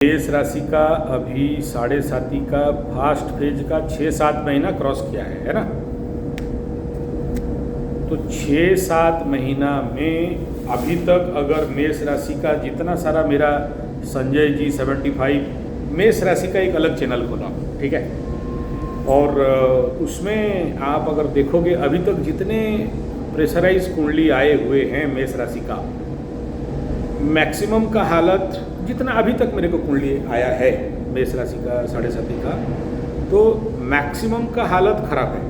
मेष राशि का अभी 7.5 का फास्ट फेज का 6-7 महीना क्रॉस किया है ना। तो 6-7 महीना में अभी तक अगर मेष राशि का जितना सारा मेरा संजय जी 75 मेष राशि का एक अलग चैनल खोला, ठीक है, और उसमें आप अगर देखोगे अभी तक जितने प्रेशराइज कुंडली आए हुए हैं मेष राशि का, मैक्सिमम का हालत जितना अभी तक मेरे को कुंडली आया है मेष राशि का 7.5 का, तो मैक्सिमम का हालत खराब है,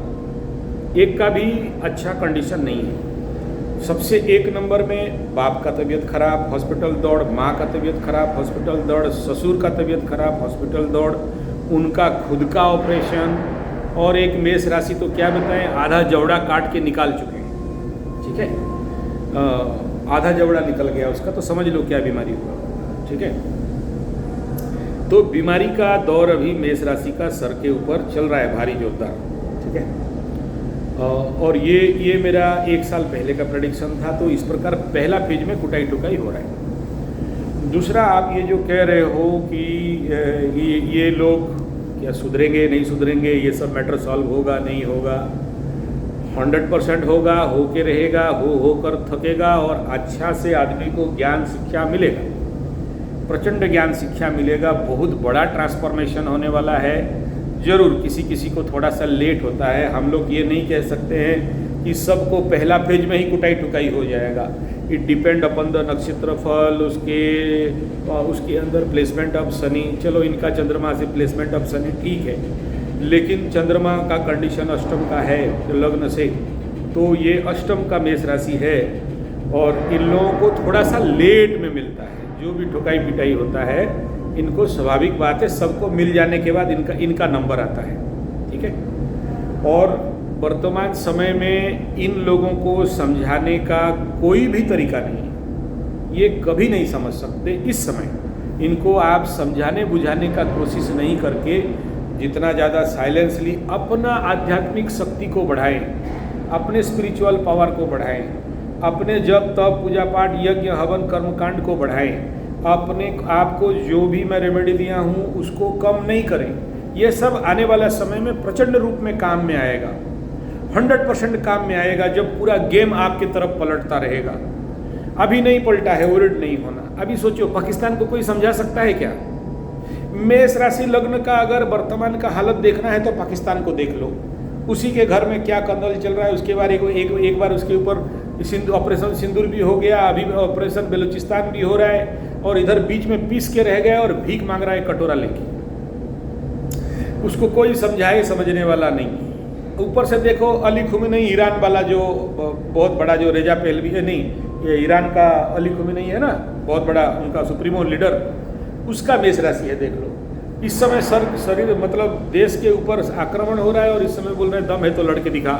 एक का भी अच्छा कंडीशन नहीं है। सबसे एक नंबर में बाप का तबीयत खराब, हॉस्पिटल दौड़, माँ का तबीयत खराब, हॉस्पिटल दौड़, ससुर का तबीयत खराब, हॉस्पिटल दौड़, उनका खुद का ऑपरेशन, और एक मेष राशि तो क्या बताएं, आधा जवड़ा काट के निकाल चुके हैं, ठीक है, आधा जवड़ा निकल गया उसका, तो समझ लो क्या बीमारी हुआ, ठीक है। तो बीमारी का दौर अभी मेष राशि का सर के ऊपर चल रहा है भारी जोरदार, ठीक है। और ये मेरा 1 साल पहले का प्रेडिक्शन था। तो इस प्रकार पहला फेज में कुटाई टुकाई हो रहा है। दूसरा, आप ये जो कह रहे हो कि ये लोग क्या सुधरेंगे नहीं सुधरेंगे, ये सब मैटर सॉल्व होगा नहीं होगा, 100% होगा, हो के रहेगा, होकर थकेगा, और अच्छा से आदमी को ज्ञान शिक्षा मिलेगा, प्रचंड ज्ञान शिक्षा मिलेगा, बहुत बड़ा ट्रांसफॉर्मेशन होने वाला है। जरूर किसी किसी को थोड़ा सा लेट होता है, हम लोग ये नहीं कह सकते हैं कि सबको पहला फेज में ही कुटाई टुकाई हो जाएगा। इट डिपेंड अपन द नक्षत्र फल, उसके अंदर प्लेसमेंट ऑफ शनि, चलो इनका चंद्रमा से प्लेसमेंट ऑफ शनि ठीक है, लेकिन चंद्रमा का कंडीशन अष्टम का है लग्न से, तो ये अष्टम का मेष राशि है, और इन लोगों को थोड़ा सा लेट में मिलता है। जो भी ठुकाई पिटाई होता है, इनको स्वाभाविक बात है, सबको मिल जाने के बाद इनका नंबर आता है, ठीक है। और वर्तमान समय में इन लोगों को समझाने का कोई भी तरीका नहीं है, ये कभी नहीं समझ सकते। इस समय इनको आप समझाने बुझाने का कोशिश नहीं करके जितना ज़्यादा साइलेंसली अपना आध्यात्मिक शक्ति को बढ़ाएं, अपने स्पिरिचुअल पावर को बढ़ाएं, अपने जप तप पूजा पाठ यज्ञ हवन कर्मकांड को बढ़ाएं, अपने आपको जो भी मैं रेमेडी दिया हूँ उसको कम नहीं करें। ये सब आने वाला समय में प्रचंड रूप में काम में आएगा, 100% काम में आएगा, जब पूरा गेम आपकी तरफ पलटता रहेगा। अभी नहीं पलटा है, वरिड नहीं होना। अभी सोचो, पाकिस्तान को कोई समझा सकता है क्या? मेष राशि लग्न का अगर वर्तमान का हालत देखना है तो पाकिस्तान को देख लो, उसी के घर में क्या कंदल चल रहा है। उसके बाद एक बार उसके ऊपर ऑपरेशन सिंदूर भी हो गया, अभी ऑपरेशन बलूचिस्तान भी हो रहा है, और इधर बीच में पीस के रह गया और भीख मांग रहा है कटोरा लेके। उसको कोई समझाए समझने वाला नहीं। ऊपर से देखो अली खुमैनी, ईरान वाला जो बहुत बड़ा जो रेजा पहलवी है, नहीं ये ईरान का अली खुमैनी है ना, बहुत बड़ा उनका सुप्रीमो लीडर, उसका मेष राशि है, देख लो। इस समय शरीर मतलब देश के ऊपर आक्रमण हो रहा है, और इस समय बोल रहे हैं दम है तो लड़के दिखा,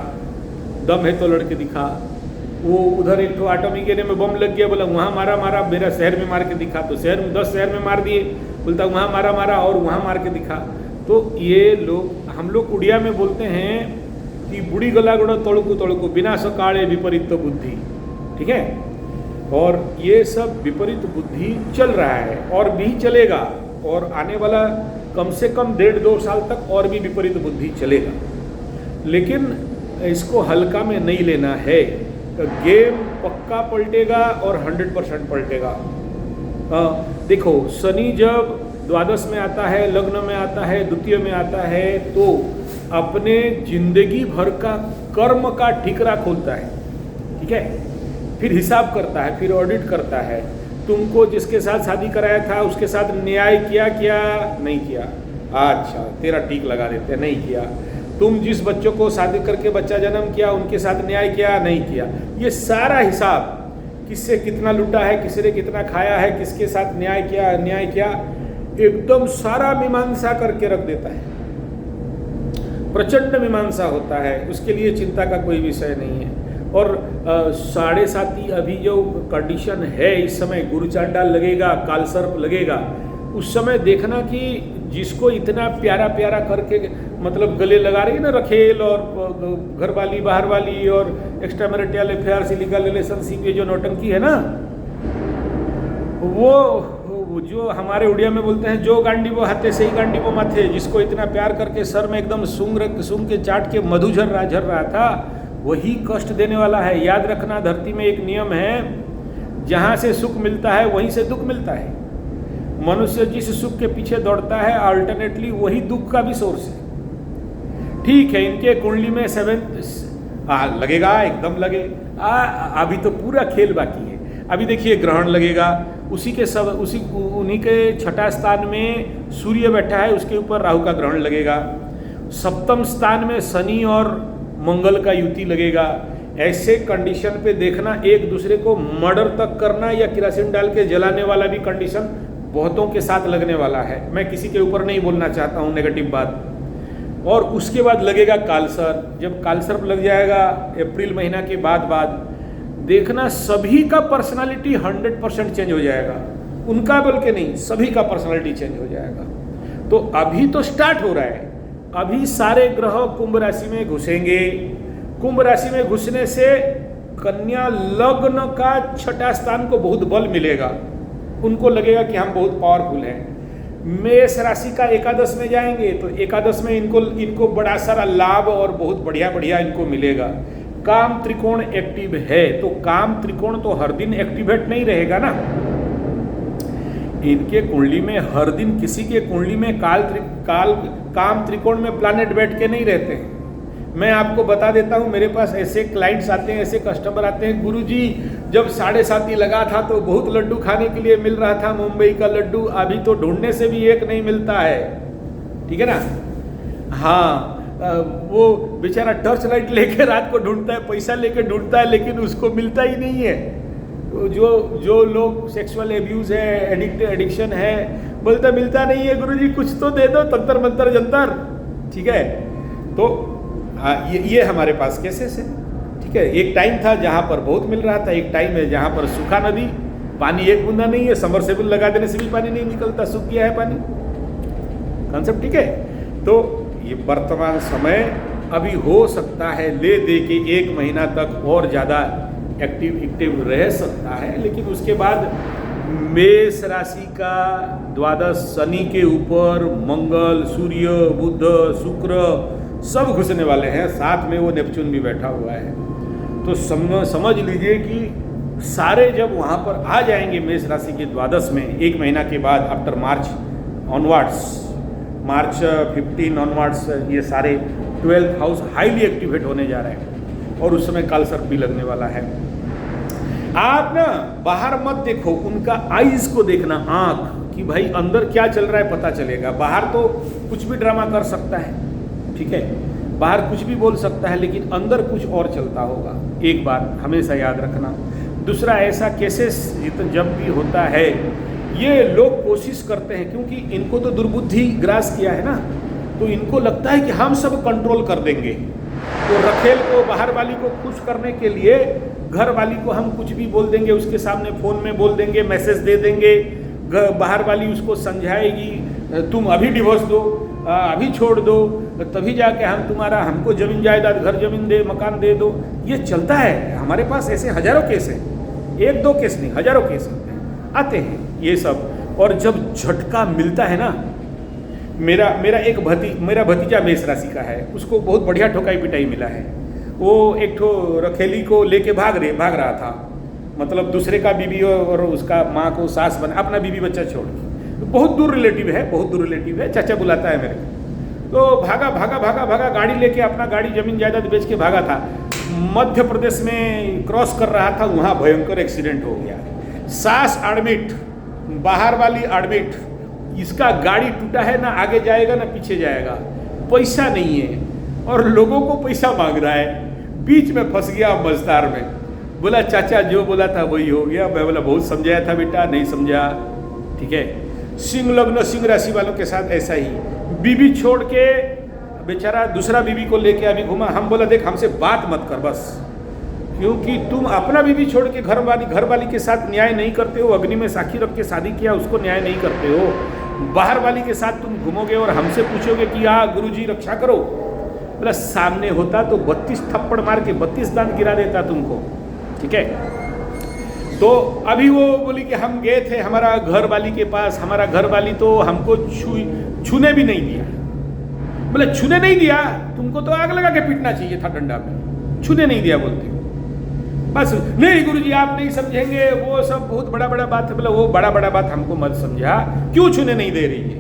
दम है तो लड़के दिखा। वो उधर एक तो आटोमी गिरने में बम लग गया, बोला वहाँ मारा, मेरा शहर में मार के दिखा, तो शहर में 10 शहर में मार दिए, बोलता वहाँ मारा और वहाँ मार के दिखा। तो ये लोग, हम लोग उड़िया में बोलते हैं कि बुढ़ी गला गुड़ो तोड़कू विनाश काले विपरीत बुद्धि, ठीक है। और ये सब विपरीत बुद्धि चल रहा है और भी चलेगा, और आने वाला कम से कम 1.5-2 साल तक और भी विपरीत बुद्धि चलेगा। लेकिन इसको हल्का में नहीं लेना है, गेम पक्का पलटेगा और 100% पलटेगा। देखो, शनि जब द्वादश में आता है, लग्न में आता है, द्वितीय में आता है, तो अपने जिंदगी भर का कर्म का ठिकरा खोलता है, ठीक है, फिर हिसाब करता है, फिर ऑडिट करता है। तुमको जिसके साथ शादी कराया था उसके साथ न्याय किया नहीं किया, अच्छा तेरा टीक लगा देते, नहीं किया। तुम जिस बच्चों को शादी करके बच्चा जन्म किया उनके साथ न्याय किया नहीं किया। ये सारा हिसाब, किससे कितना लूटा है, किसने कितना खाया है, किसके साथ न्याय किया, एकदम सारा मीमांसा करके रख देता है। प्रचंड मीमांसा होता है, उसके लिए चिंता का कोई विषय नहीं है। और 7.5 अभी जो कंडीशन है, इस समय गुरु चांडाल लगेगा, कालसर्प लगेगा, उस समय देखना कि जिसको इतना प्यारा प्यारा करके मतलब गले लगा रही है ना रखेल, और घर वाली बाहर वाली और extra marital affairs, illegal relationship, ये जो नौटंकी है ना, वो वो जो हमारे उड़िया में बोलते हैं, जो गांडी वो हाथे से ही गांडी वो माथे, जिसको इतना प्यार करके सर में एकदम सूंघ के चाट के मधु झर रहा था, वही कष्ट देने वाला है। याद रखना, धरती में एक नियम है, जहाँ से सुख मिलता है वहीं से दुख मिलता है। मनुष्य जिस सुख के पीछे दौड़ता है, अल्टरनेटली वही दुख का भी सोर्स है। ठीक है, इनके कुंडली में 7 लगेगा, एकदम लगे। अभी तो पूरा खेल बाकी है। अभी देखिए ग्रहण लगेगा, उन्हीं के छठा स्थान में सूर्य बैठा है, उसके ऊपर राहु का ग्रहण लगेगा। सप्तम स्थान में शनि और मंगल का युति लगेगा। ऐसे कंडीशन पे देखना, एक दूसरे को मर्डर तक करना या किरासिन डाल के जलाने वाला भी कंडीशन बहुतों के साथ लगने वाला है। मैं किसी के ऊपर नहीं बोलना चाहता हूँ नेगेटिव बात। और उसके बाद लगेगा कालसर्प। जब कालसर्प लग जाएगा अप्रैल महीना के बाद देखना, सभी का पर्सनालिटी 100% चेंज हो जाएगा। उनका बल के नहीं, सभी का पर्सनालिटी चेंज हो जाएगा। तो अभी तो स्टार्ट हो रहा है। अभी सारे ग्रह कुंभ राशि में घुसेंगे। कुंभ राशि में घुसने से कन्या लग्न का छठा स्थान को बहुत बल मिलेगा। उनको लगेगा कि हम बहुत पावरफुल हैं। मेष राशि का एकादश में जाएंगे तो एकादश में इनको बड़ा सारा लाभ और बहुत बढ़िया इनको मिलेगा। काम त्रिकोण एक्टिव है, तो काम त्रिकोण तो हर दिन एक्टिवेट नहीं रहेगा ना। इनके कुंडली में हर दिन किसी के कुंडली में काम त्रिकोण में प्लैनेट बैठ के नहीं रहते हैं। मैं आपको बता देता हूँ, मेरे पास ऐसे क्लाइंट्स आते हैं, ऐसे कस्टमर आते हैं, गुरुजी जब 7.5 लगा था तो बहुत लड्डू खाने के लिए मिल रहा था, मुंबई का लड्डू, अभी तो ढूंढने से भी एक नहीं मिलता है। ठीक है ना। हाँ, वो बेचारा टॉर्च लाइट लेके रात को ढूंढता है, पैसा लेके ढूंढता है, लेकिन उसको मिलता ही नहीं है। जो लोग सेक्सुअल एब्यूज है, एडिक्शन है, बोलता मिलता नहीं है गुरुजी, कुछ तो दे दो, तंत्र मंत्र जंतर। ठीक है, तो ये हमारे पास केसेस है। ठीक है, एक टाइम था जहाँ पर बहुत मिल रहा था, एक टाइम है जहाँ पर सूखा नदी, पानी एक बूंदा नहीं है, सबमर्सिबल लगा देने से भी पानी नहीं निकलता, सूख गया है पानी। कॉन्सेप्ट ठीक है। तो ये वर्तमान समय अभी हो सकता है ले दे के 1 महीना तक और ज़्यादा एक्टिव रह सकता है, लेकिन उसके बाद मेष राशि का द्वादश शनि के ऊपर मंगल, सूर्य, बुध, शुक्र सब घुसने वाले हैं, साथ में वो नेपच्यून भी बैठा हुआ है। तो समझ लीजिए कि सारे जब वहाँ पर आ जाएंगे मेष राशि के द्वादश में 1 महीना के बाद, आफ्टर मार्च ऑनवर्ड्स, मार्च 15 ऑनवर्ड्स, ये सारे 12th हाउस हाईली एक्टिवेट होने जा रहे हैं और उस समय कालसर्प भी लगने वाला है। आप ना बाहर मत देखो, उनका आईज को देखना, आंख, कि भाई अंदर क्या चल रहा है पता चलेगा। बाहर तो कुछ भी ड्रामा कर सकता है, ठीक है, बाहर कुछ भी बोल सकता है, लेकिन अंदर कुछ और चलता होगा। एक बात हमेशा याद रखना। दूसरा, ऐसा केसेस जब भी होता है, ये लोग कोशिश करते हैं, क्योंकि इनको तो दुर्बुद्धि ग्रास किया है ना, तो इनको लगता है कि हम सब कंट्रोल कर देंगे। तो रखेल को, बाहर वाली को खुश करने के लिए घर वाली को हम कुछ भी बोल देंगे, उसके सामने फ़ोन में बोल देंगे, मैसेज दे देंगे, बाहर वाली उसको समझाएगी, तुम अभी डिवोर्स दो, अभी छोड़ दो, तभी जाके हम तुम्हारा, हमको जमीन जायदाद, घर जमीन दे, मकान दे दो। ये चलता है हमारे पास, ऐसे हजारों केस हैं, 1-2 केस नहीं, हजारों केस आते हैं ये सब। और जब झटका मिलता है ना, मेरा भतीजा मेष राशि का है, उसको बहुत बढ़िया ठोकाई पिटाई मिला है। वो एक ठो रखेली को लेके भाग रहा था, मतलब दूसरे का बीबी और उसका माँ को सास बना, अपना बीबी बच्चा छोड़ के। बहुत दूर रिलेटिव है, चाचा बुलाता है मेरे को। तो भागा, गाड़ी लेके, अपना गाड़ी जमीन जायदाद बेच के भागा था। मध्य प्रदेश में क्रॉस कर रहा था, वहाँ भयंकर एक्सीडेंट हो गया। सास एडमिट, बाहर वाली एडमिट, इसका गाड़ी टूटा है, ना आगे जाएगा ना पीछे जाएगा, पैसा नहीं है और लोगों को पैसा मांग रहा है। बीच में फंस गया मझधार में। बोला चाचा जो बोला था वही हो गया। मैं बोला बहुत समझाया था बेटा, नहीं समझा। ठीक है, सिंह लग्न, सिंह राशि वालों के साथ ऐसा ही, बीबी छोड़ के बेचारा दूसरा बीबी को लेके अभी घुमा। हम बोला देख, हमसे बात मत कर बस, क्योंकि तुम अपना बीबी छोड़ के घर वाली के साथ न्याय नहीं करते हो, अग्नि में साखी रख के शादी किया, उसको न्याय नहीं करते हो। बाहर वाली के साथ तुम घूमोगे और हमसे पूछोगे कि गुरुजी रक्षा करो। बोला सामने होता तो 32 थप्पड़ मार के 32 दांत गिरा देता तुमको। ठीक है, तो अभी वो बोली कि हम गए थे हमारा घर वाली के पास, हमारा घर वाली तो हमको छूने भी नहीं दिया। बोले छूने नहीं दिया, तुमको तो आग लगा के पीटना चाहिए था डंडा में, छूने नहीं दिया बोलते हो। बस नहीं गुरुजी आप नहीं समझेंगे, वो सब बहुत बड़ा बड़ा बात है। बोले वो बड़ा बड़ा बात हमको मत समझा, क्यों छूने नहीं दे रही है?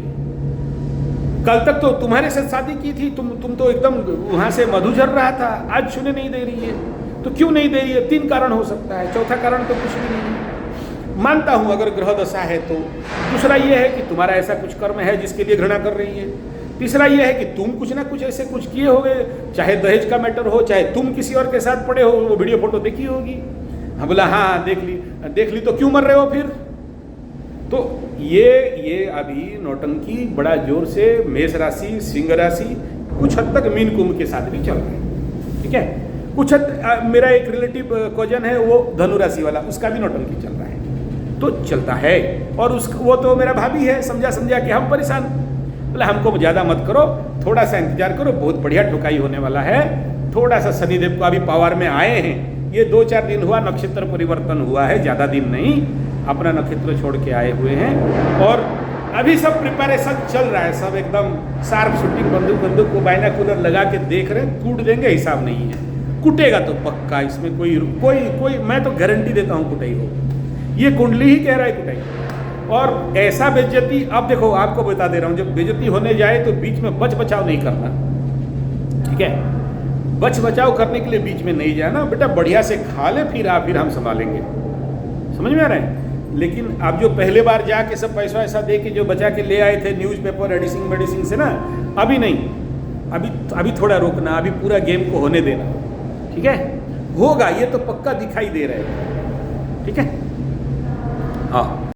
कल तक तो तुम्हारे साथ शादी की थी, तुम तो एकदम वहां से मधु झर रहा था, आज छूने नहीं दे रही है तो क्यों नहीं दे रही है? 3 कारण हो सकता है, चौथा कारण तो कुछ भी नहीं। मानता हूं अगर ग्रह दशा है तो। दूसरा ये है कि तुम्हारा ऐसा कुछ कर्म है जिसके लिए घृणा कर रही है। तीसरा ये है कि तुम कुछ ना कुछ ऐसे कुछ किए होगे, चाहे दहेज का मैटर हो, चाहे तुम किसी और के साथ पड़े हो, वो वीडियो फोटो देखी होगी। हाँ बोला हाँ देख ली तो क्यों मर रहे हो फिर? तो ये अभी नौटंकी बड़ा जोर से मेष राशि, सिंह राशि, कुछ हद तक मीन कुंभ के साथ भी चल रहा है। ठीक है, कुछ हद मेरा एक रिलेटिव कजन है वो धनु राशि वाला, उसका भी नौटंकी चल रहा है, तो चलता है। और वो तो मेरा भाभी है, समझा कि हम परेशान। बोले हमको ज़्यादा मत करो, थोड़ा सा इंतजार करो, बहुत बढ़िया ठुकाई होने वाला है। थोड़ा सा शनिदेव को अभी पावर में आए हैं, ये 2-4 दिन हुआ, नक्षत्र परिवर्तन हुआ है, ज़्यादा दिन नहीं, अपना नक्षत्र छोड़ के आए हुए हैं। और अभी सब प्रिपरेशन चल रहा है, सब एकदम शार्प शूटिंग, बंदूक को बाइनोकुलर लगा के देख रहे हैं, कूट देंगे हिसाब नहीं है। कुटेगा तो पक्का, इसमें कोई मैं तो गारंटी देता हूँ कुटाई हो। ये कुंडली ही कह रहा है कुटाई। और ऐसा बेइज्जती, अब देखो आपको बता दे रहा हूँ, जब बेइज्जती होने जाए तो बीच में बच बचाव नहीं करना। ठीक है, बच बचाव करने के लिए बीच में नहीं जाना बेटा, बढ़िया से खा ले, फिर हम संभालेंगे। समझ में आ रहा है? लेकिन आप जो पहले बार जाके सब पैसा ऐसा दे के जो बचा के ले आए थे न्यूज़पेपर एडिसिंग मेडिसिन से ना, अभी नहीं, अभी थोड़ा रोकना, अभी पूरा गेम को होने देना। ठीक है, होगा, ये तो पक्का दिखाई दे रहा है। ठीक है, हाँ।